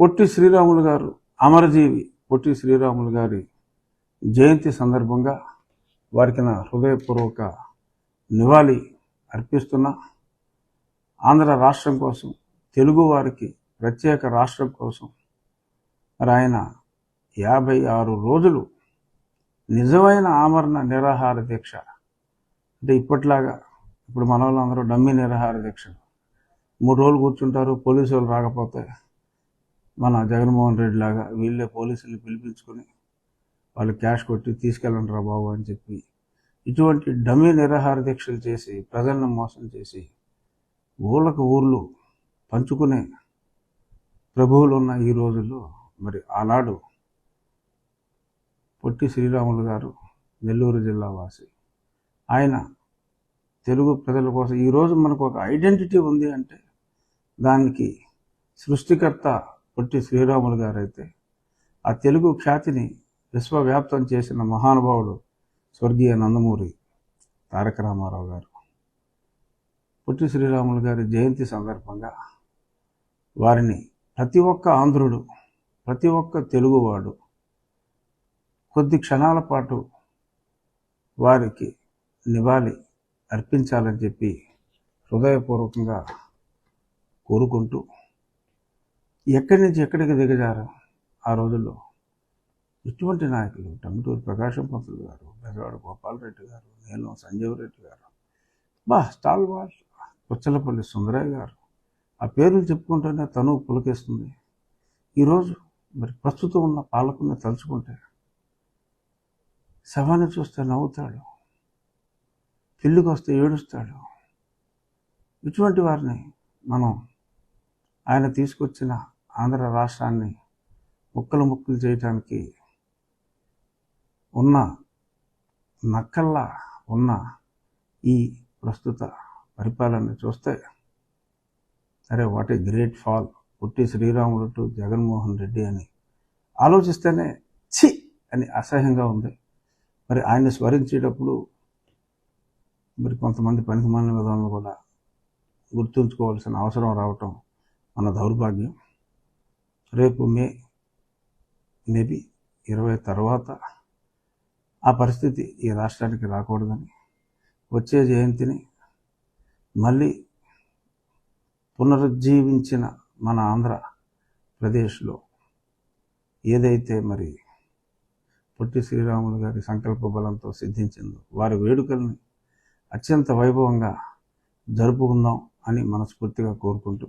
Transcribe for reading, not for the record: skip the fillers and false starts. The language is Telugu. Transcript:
పొట్టి శ్రీరాములు గారు అమరజీవి పొట్టి శ్రీరాములు గారి జయంతి సందర్భంగా వారికి నా హృదయపూర్వక నివాళి అర్పిస్తున్నా. ఆంధ్ర రాష్ట్రం కోసం, తెలుగు వారికి ప్రత్యేక రాష్ట్రం కోసం మరి ఆయన 56 రోజులు నిజమైన ఆమరణ నిరాహార దీక్ష, అంటే ఇప్పట్లాగా ఇప్పుడు మన వాళ్ళందరూ డమ్మీ నిరాహార దీక్ష 3 రోజులు కూర్చుంటారు, పోలీసు వాళ్ళు రాకపోతే మన జగన్మోహన్ రెడ్డి లాగా వీళ్ళే పోలీసుల్ని పిలిపించుకొని వాళ్ళు క్యాష్ కొట్టి తీసుకెళ్ళండి రా బాబు అని చెప్పి ఇటువంటి డమ్మీ నిరాహార దీక్షలు చేసి ప్రజలను మోసం చేసి ఊళ్ళకు ఊళ్ళు పంచుకునే ప్రభువులు ఉన్న ఈ రోజుల్లో మరి ఆనాడు పొట్టి శ్రీరాములు గారు నెల్లూరు జిల్లా వాసి, ఆయన తెలుగు ప్రజల కోసం ఈరోజు మనకు ఒక ఐడెంటిటీ ఉంది అంటే దానికి సృష్టికర్త పొట్టి శ్రీరాములు గారు అయితే, ఆ తెలుగు ఖ్యాతిని విశ్వవ్యాప్తం చేసిన మహానుభావుడు స్వర్గీయ నందమూరి తారక రామారావు గారు. పొట్టి శ్రీరాములు గారి జయంతి సందర్భంగా వారిని ప్రతి ఒక్క ఆంధ్రుడు, ప్రతి ఒక్క తెలుగువాడు కొద్ది క్షణాల పాటు వారికి నివాళి అర్పించాలని చెప్పి హృదయపూర్వకంగా కోరుకుంటూ, ఎక్కడి నుంచి ఎక్కడికి దిగజారు ఆ రోజుల్లో ఇటువంటి నాయకులు టంగుటూరి ప్రకాశం పంతులు గారు, బెజవాడ గోపాలరెడ్డి గారు, నీలం సంజీవ్ రెడ్డి గారు, స్టాల్ వాల్ పుచ్చలపల్లి సుందరయ్య గారు, ఆ పేర్లు చెప్పుకుంటేనే తను పులకేస్తుంది. ఈరోజు మరి ప్రస్తుతం ఉన్న పాలకుని తలుచుకుంటే శవాన్ని చూస్తే నవ్వుతాడు, పెళ్ళికి వస్తే ఏడుస్తాడు. ఇటువంటి వారిని మనం ఆయన తీసుకొచ్చిన ఆంధ్ర రాష్ట్రాన్ని ముక్కలు చేయటానికి ఉన్న నక్కల్లా ఉన్న ఈ ప్రస్తుత పరిపాలన చూస్తే, అరే what a great fall Potti Sriramulu to Jaganmohan Reddy అని ఆలోచిస్తేనే ఛీ అని అసహ్యంగా ఉంది. మరి ఆయన్ని స్మరించేటప్పుడు మరి కొంతమంది పనికిమాలిన విధానాలు కూడా గుర్తుంచుకోవాల్సిన అవసరం రావటం మన దౌర్భాగ్యం. రేపు మేబీ 20 తర్వాత ఆ పరిస్థితి ఈ రాష్ట్రానికి రాకూడదని, వచ్చే జయంతిని మళ్ళీ పునరుజ్జీవించిన మన ఆంధ్రప్రదేశ్లో ఏదైతే మరి పొట్టి శ్రీరాములు గారి సంకల్ప బలంతో సిద్ధించిందో వారి వేడుకల్ని అత్యంత వైభవంగా జరుపుకుందాం అని మనస్ఫూర్తిగా కోరుకుంటూ